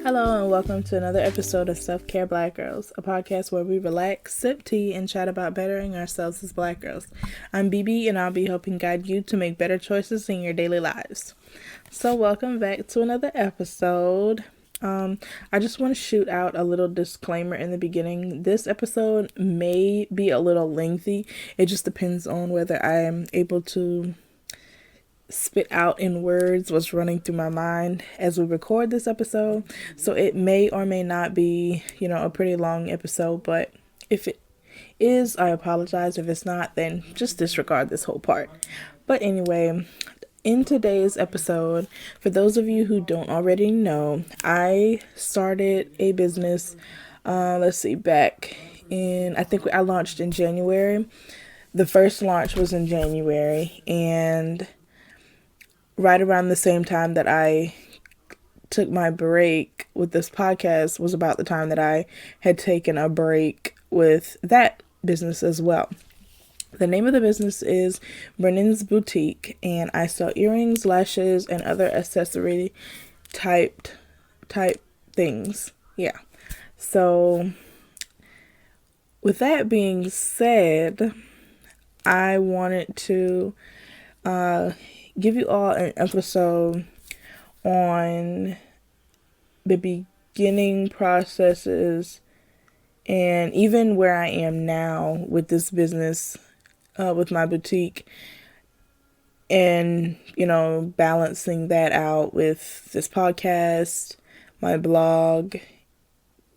Hello and welcome to another episode of Self-Care Black Girls, a podcast where we relax, sip tea, and chat about bettering ourselves as Black girls. I'm BB and I'll be helping guide you to make better choices in your daily lives. So welcome back to another episode. I just want to shoot out a little disclaimer in the beginning. This episode may be a little lengthy. It just depends on whether I am able to spit out in words what's running through my mind as we record this episode. So it may or may not be, a pretty long episode, but if it is, I apologize. If it's not, then just disregard this whole part. But anyway, in today's episode, for those of you who don't already know, I started a business, back in, I think I launched in January. The first launch was in January, and right around the same time that I took my break with this podcast was about the time that I had taken a break with that business as well. The name of the business is Brennan's Boutique, and I sell earrings, lashes, and other accessory type things. Yeah. So with that being said, I wanted to give you all an episode on the beginning processes and even where I am now with this business, with my boutique, and, balancing that out with this podcast, my blog,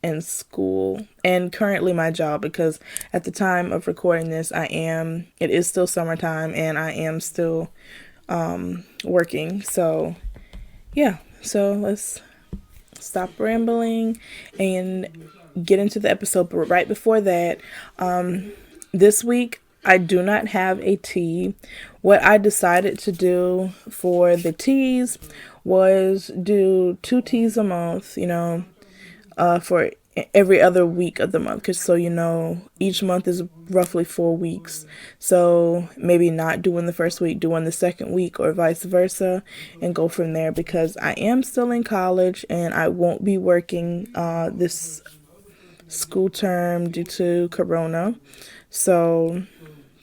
and school, and currently my job, because at the time of recording this, it is still summertime and I am still working. So let's stop rambling and get into the episode. But right before that, this week I do not have a tea. What I decided to do for the teas was do 2 teas a month, for every other week of the month, because each month is roughly 4 weeks, so maybe not doing the first week, doing the second week, or vice versa, and go from there, because I am still in college and I won't be working this school term due to corona. So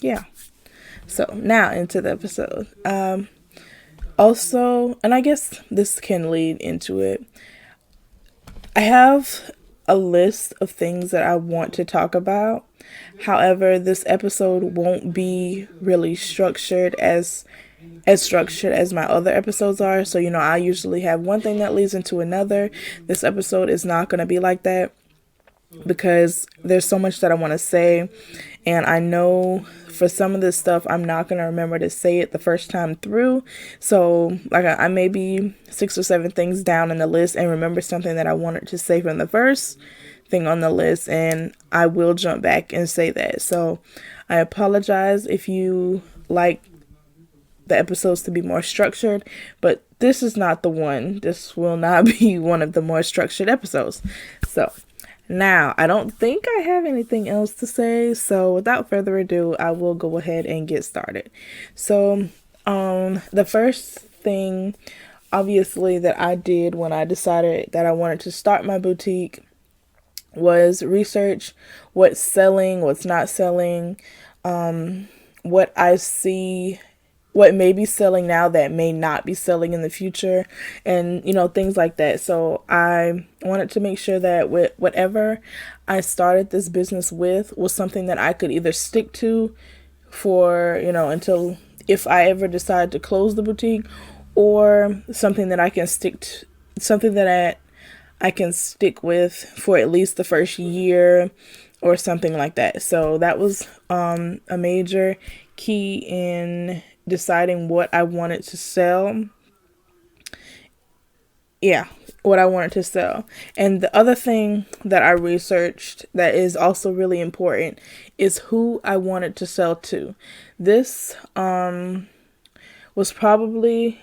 now into the episode. Also, and I guess this can lead into it, I have a list of things that I want to talk about. However, this episode won't be really structured as structured as my other episodes are. So, I usually have one thing that leads into another. This episode is not going to be like that, because there's so much that I want to say, and I know for some of this stuff I'm not going to remember to say it the first time through. So I may be 6 or 7 things down in the list and remember something that I wanted to say from the first thing on the list, and I will jump back and say that. So I apologize if you like the episodes to be more structured, but this is not the one. This will not be one of the more structured episodes. So now, I don't think I have anything else to say, so without further ado, I will go ahead and get started. So, the first thing, obviously, that I did when I decided that I wanted to start my boutique was research what's selling, what's not selling, what I see, what may be selling now that may not be selling in the future, and things like that. So I wanted to make sure that whatever I started this business with was something that I could either stick to for until, if I ever decide to close the boutique, or something that I can stick to, something that I can stick with for at least the first year or something like that. So that was a major key in deciding what I wanted to sell. What I wanted to sell. And the other thing that I researched that is also really important is who I wanted to sell to. This was probably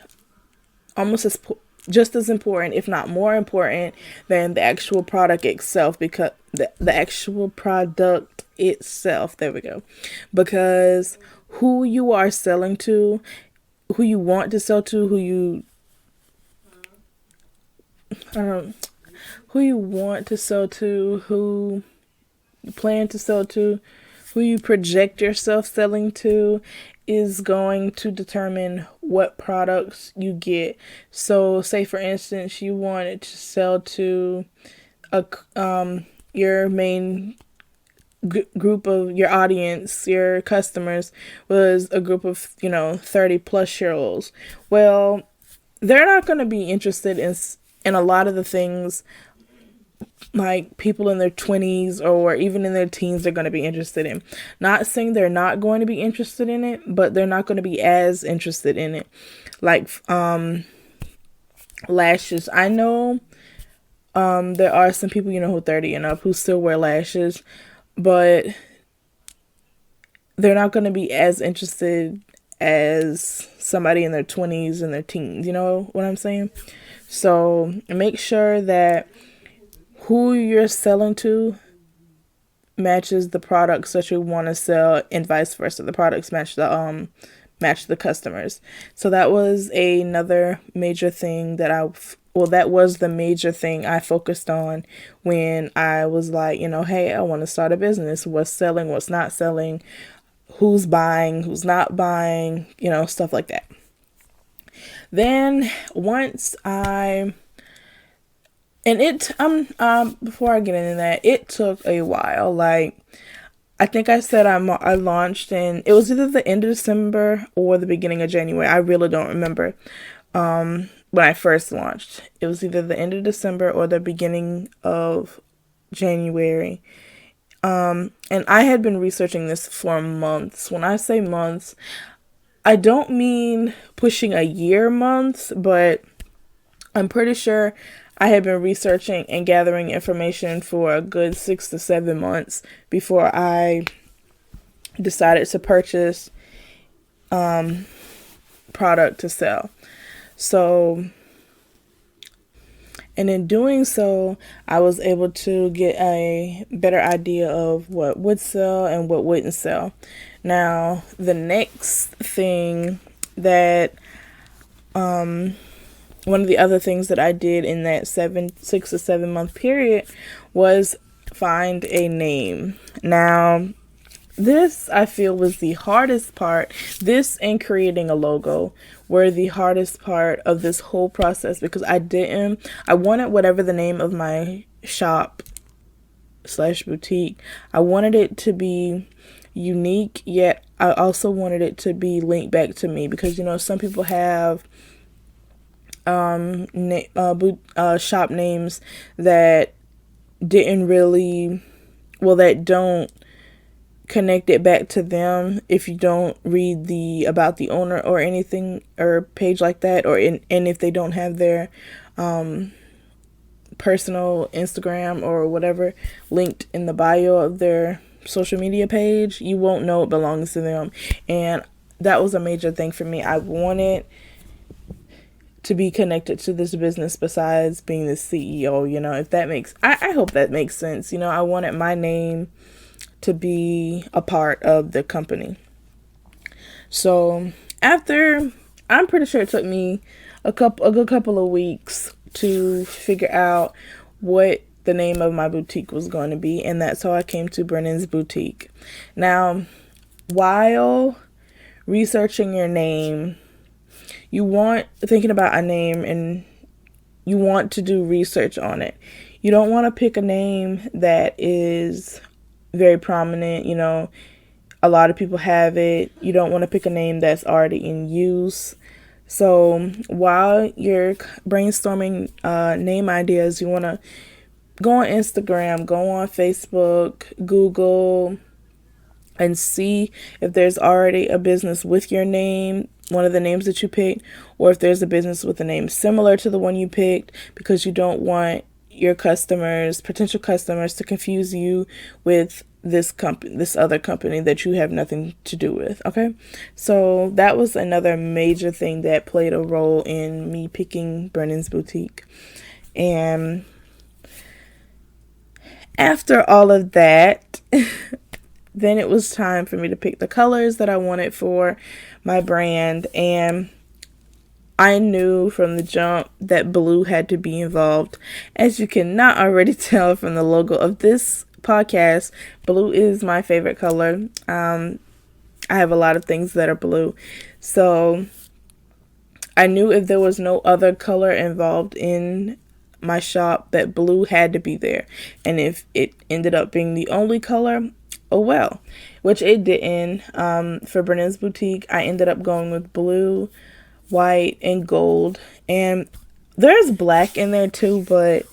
just as important, if not more important, than the actual product itself, because the actual product itself, there we go, because who you are selling to, who you want to sell to, who you want to sell to, who you plan to sell to, who you project yourself selling to is going to determine what products you get. So, say for instance, you wanted to sell to a your main group of your audience, your customers was a group of 30 plus year olds. Well, they're not going to be interested in a lot of the things like people in their 20s or even in their teens are going to be interested in. Not saying they're not going to be interested in it, but they're not going to be as interested in it. Like lashes. I know there are some people who are 30 and up who still wear lashes, but they're not going to be as interested as somebody in their 20s and their teens. You know what I'm saying? So make sure that who you're selling to matches the products that you want to sell, and vice versa. The products match the customers. So that was another major thing that was the major thing I focused on when I was like, hey, I want to start a business. What's selling, what's not selling, who's buying, who's not buying, stuff like that. Then once before I get into that, it took a while. Like, I think I said I launched it was either the end of December or the beginning of January. I really don't remember when I first launched. It was either the end of December or the beginning of January. And I had been researching this for months. When I say months, I don't mean pushing a year months, but I'm pretty sure I had been researching and gathering information for a good 6 to 7 months before I decided to purchase product to sell. So, and in doing so, I was able to get a better idea of what would sell and what wouldn't sell. Now, the next thing that one of the other things that I did in that 6 to 7 month period was find a name. Now, this I feel was the hardest part. This and creating a logo were the hardest part of this whole process, because I wanted whatever the name of my shop / boutique, I wanted it to be unique, yet I also wanted it to be linked back to me, because some people have shop names that don't connect it back to them if you don't read the about the owner or anything or page like that, and if they don't have their personal Instagram or whatever linked in the bio of their social media page, you won't know it belongs to them. And that was a major thing for me. I wanted to be connected to this business besides being the CEO, if that I hope that makes sense. I wanted my name to be a part of the company. So I'm pretty sure it took me a good couple of weeks to figure out what the name of my boutique was going to be, and that's how I came to Brennan's Boutique. Now, while researching your name, thinking about a name, and you want to do research on it. You don't want to pick a name that is very prominent. A lot of people have it. You don't want to pick a name that's already in use. So while you're brainstorming name ideas, you want to go on Instagram, go on Facebook, Google, and see if there's already a business with your name, one of the names that you picked, or if there's a business with a name similar to the one you picked, because you don't want your potential customers, to confuse you with this other company that you have nothing to do with. Okay. So that was another major thing that played a role in me picking Brennan's Boutique. And after all of that, then it was time for me to pick the colors that I wanted for my brand. And I knew from the jump that blue had to be involved. As you cannot already tell from the logo of this podcast, blue is my favorite color. I have a lot of things that are blue. So I knew if there was no other color involved in my shop that blue had to be there. And if it ended up being the only color, oh well. Which it didn't. For Brennan's Boutique, I ended up going with blue, white, and gold. And there's black in there too, but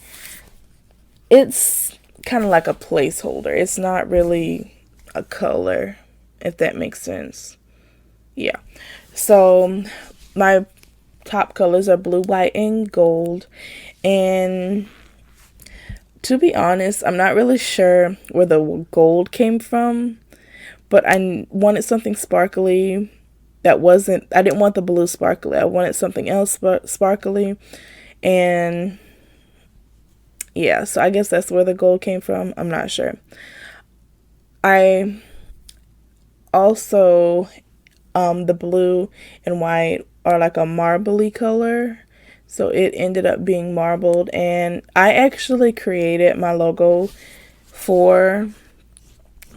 it's kind of like a placeholder. It's not really a color, if that makes sense. Yeah. So my top colors are blue, white, and gold. And to be honest, I'm not really sure where the gold came from, but I wanted something sparkly that wasn't, I didn't want the blue sparkly. I wanted something else sparkly. And yeah, so I guess that's where the gold came from. I'm not sure. I also, the blue and white are like a marbly color. So it ended up being marbled. And I actually created my logo for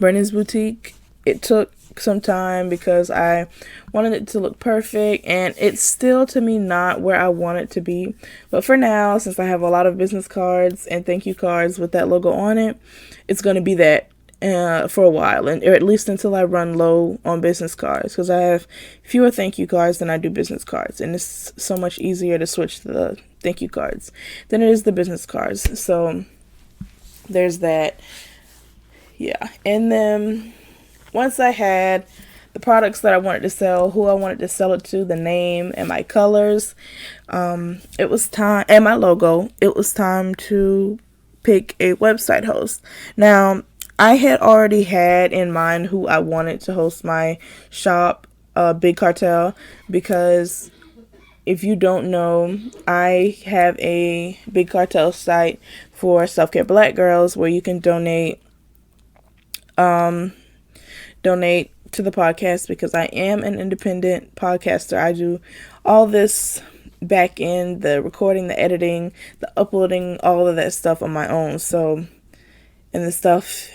Brennan's Boutique. It took some time because I wanted it to look perfect, and it's still to me not where I want it to be. But for now, since I have a lot of business cards and thank you cards with that logo on it, it's going to be that for a while, and or at least until I run low on business cards, because I have fewer thank you cards than I do business cards, and it's so much easier to switch to the thank you cards than it is the business cards. So there's that. Yeah. And then once I had the products that I wanted to sell, who I wanted to sell it to, the name, and my colors, it was time, and my logo, it was time to pick a website host. Now, I had already had in mind who I wanted to host my shop, Big Cartel, because if you don't know, I have a Big Cartel site for self-care black girls where you can donate to the podcast, because I am an independent podcaster. I do all this back end, the recording, the editing, the uploading, all of that stuff on my own. So, and the stuff,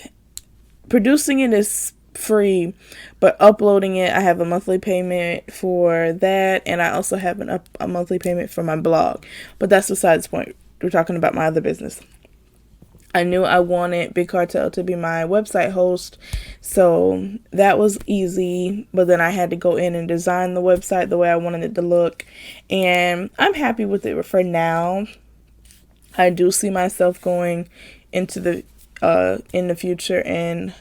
producing it is free, but uploading it, I have a monthly payment for that, and I also have a monthly payment for my blog. But that's besides the point. We're talking about my other business. I knew I wanted Big Cartel to be my website host, so that was easy, but then I had to go in and design the website the way I wanted it to look, and I'm happy with it for now. I do see myself going into the in the future and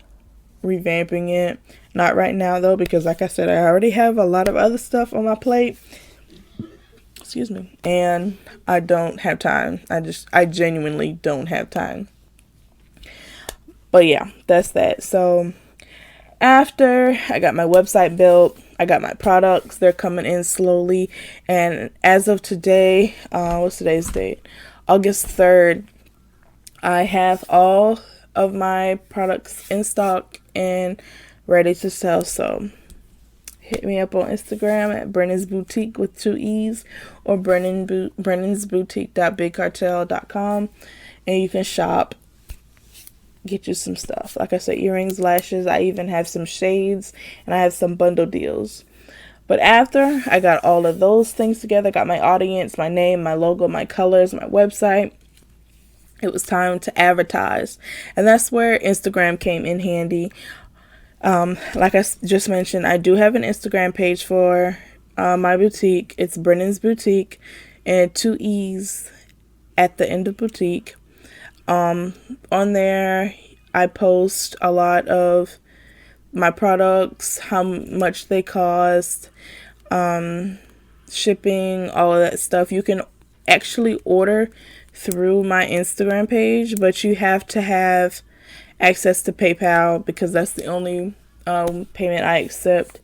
revamping it. Not right now though, because like I said, I already have a lot of other stuff on my plate. Excuse me. And I don't have time. I genuinely don't have time. But yeah, that's that. So after I got my website built, I got my products. They're coming in slowly. And as of today, what's today's date? August 3rd, I have all of my products in stock and ready to sell. So hit me up on Instagram at Brennan's Boutique with 2 E's, or Brennan'sBoutique.BigCartel.com, and you can shop, get you some stuff. Like I said, earrings, lashes. I even have some shades, and I have some bundle deals. But after I got all of those things together, got my audience, my name, my logo, my colors, my website, it was time to advertise. And that's where Instagram came in handy. Like I just mentioned, I do have an Instagram page for my boutique. It's Brennan's Boutique, and 2 E's at the end of boutique. On there, I post a lot of my products, how much they cost, shipping, all of that stuff. You can actually order through my Instagram page, but you have to have access to PayPal, because that's the only payment I accept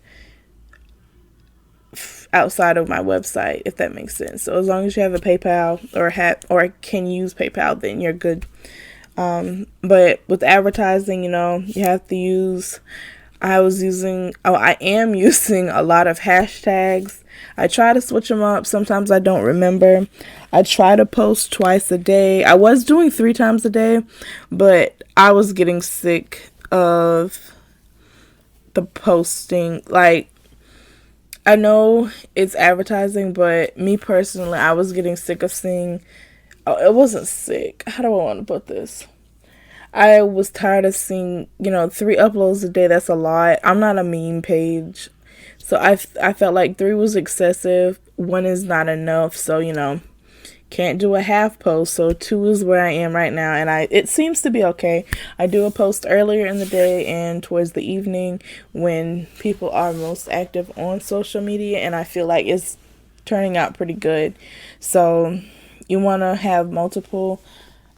outside of my website, if that makes sense. So as long as you have a PayPal or can use PayPal, then you're good. But with advertising, you have to use I am using a lot of hashtags. I try to switch them up. Sometimes I don't remember. I try to post twice a day. I was doing 3 times a day, but I was getting sick of the posting. Like, I know it's advertising, but me personally, I was getting sick of seeing. Oh, it wasn't sick. How do I want to put this? I was tired of seeing, 3 uploads a day. That's a lot. I'm not a meme page. So I felt like 3 was excessive. 1 is not enough. So, can't do a half post. So 2 is where I am right now. And it seems to be okay. I do a post earlier in the day and towards the evening when people are most active on social media. And I feel like it's turning out pretty good. So you want to have multiple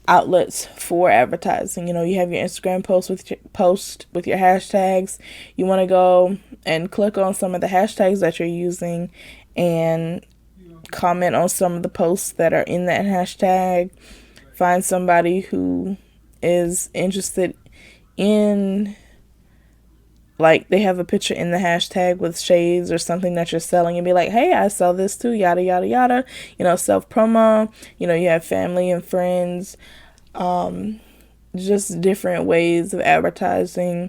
outlets for advertising. You have your Instagram post with your hashtags. You want to go and click on some of the hashtags that you're using and comment on some of the posts that are in that hashtag. Find somebody who is interested in, like, they have a picture in the hashtag with shades or something that you're selling, and be like, hey, I sell this too, yada yada yada. Self promo. You have family and friends. Just different ways of advertising.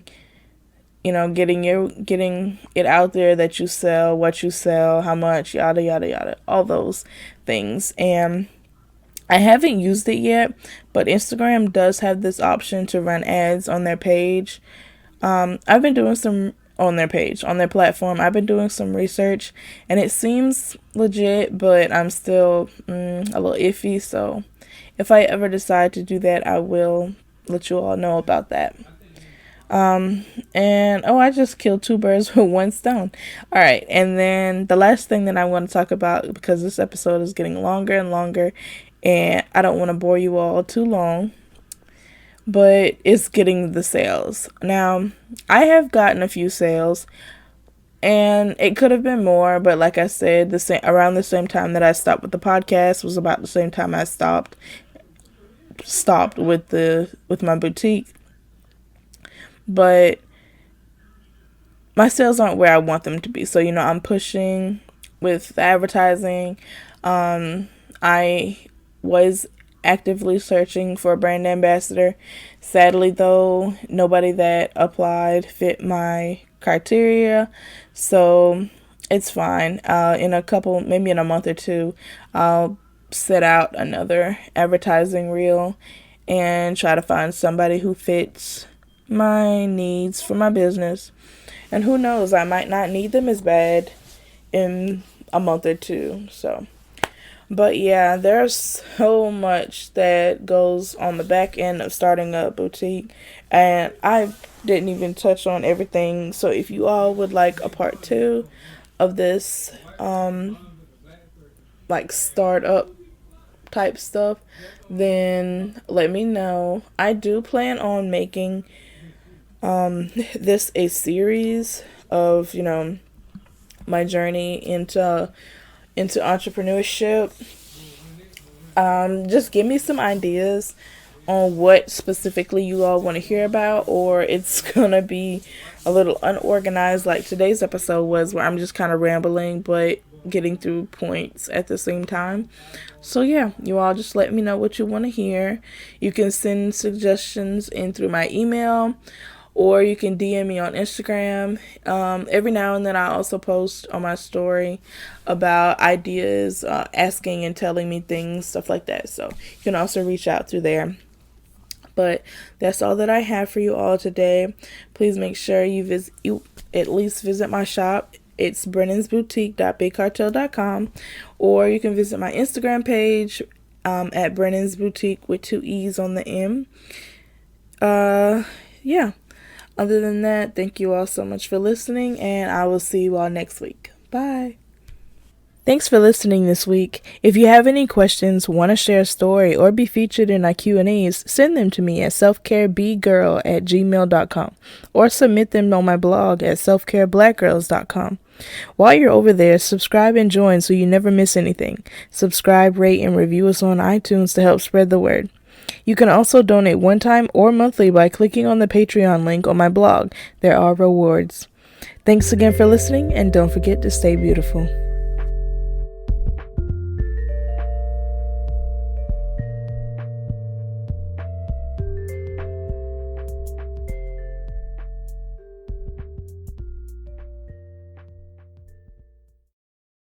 Getting it out there that you sell, what you sell, how much, yada yada yada, all those things. And I haven't used it yet, but Instagram does have this option to run ads on their page. I've been doing some on their page, on their platform. I've been doing some research, and it seems legit, but I'm still a little iffy. So if I ever decide to do that, I will let you all know about that. And I just killed 2 birds with 1 stone. All right, and then the last thing that I want to talk about, because this episode is getting longer and longer, and I don't want to bore you all too long, but it's getting the sales. Now, I have gotten a few sales, and it could have been more, but like I said, around the same time that I stopped with the podcast was about the same time I stopped with my boutique. But my sales aren't where I want them to be. So, I'm pushing with the advertising. I was actively searching for a brand ambassador. Sadly, though, nobody that applied fit my criteria. So it's fine. Maybe in a month or 2, I'll set out another advertising reel and try to find somebody who fits my needs for my business. And who knows, I might not need them as bad in a month or 2. So, but yeah, there's so much that goes on the back end of starting a boutique, and I didn't even touch on everything. So if you all would like a part 2 of this like startup type stuff, then let me know. I do plan on making this a series of my journey into entrepreneurship. Just give me some ideas on what specifically you all want to hear about, or it's gonna be a little unorganized like today's episode was, where I'm just kind of rambling but getting through points at the same time. So yeah, you all just let me know what you want to hear. You can send suggestions in through my email, or you can DM me on Instagram. Every now and then I also post on my story about ideas, asking and telling me things, stuff like that. So you can also reach out through there. But that's all that I have for you all today. Please make sure you at least visit my shop. It's brennan'sboutique.bigcartel.com, or you can visit my Instagram page at Brennan's Boutique with 2 E's on the M. Yeah. Other than that, thank you all so much for listening, and I will see you all next week. Bye. Thanks for listening this week. If you have any questions, want to share a story, or be featured in our Q&As, send them to me at selfcarebgirl@gmail.com, or submit them on my blog at selfcareblackgirls.com. While you're over there, subscribe and join so you never miss anything. Subscribe, rate, and review us on iTunes to help spread the word. You can also donate one time or monthly by clicking on the Patreon link on my blog. There are rewards. Thanks again for listening, and don't forget to stay beautiful.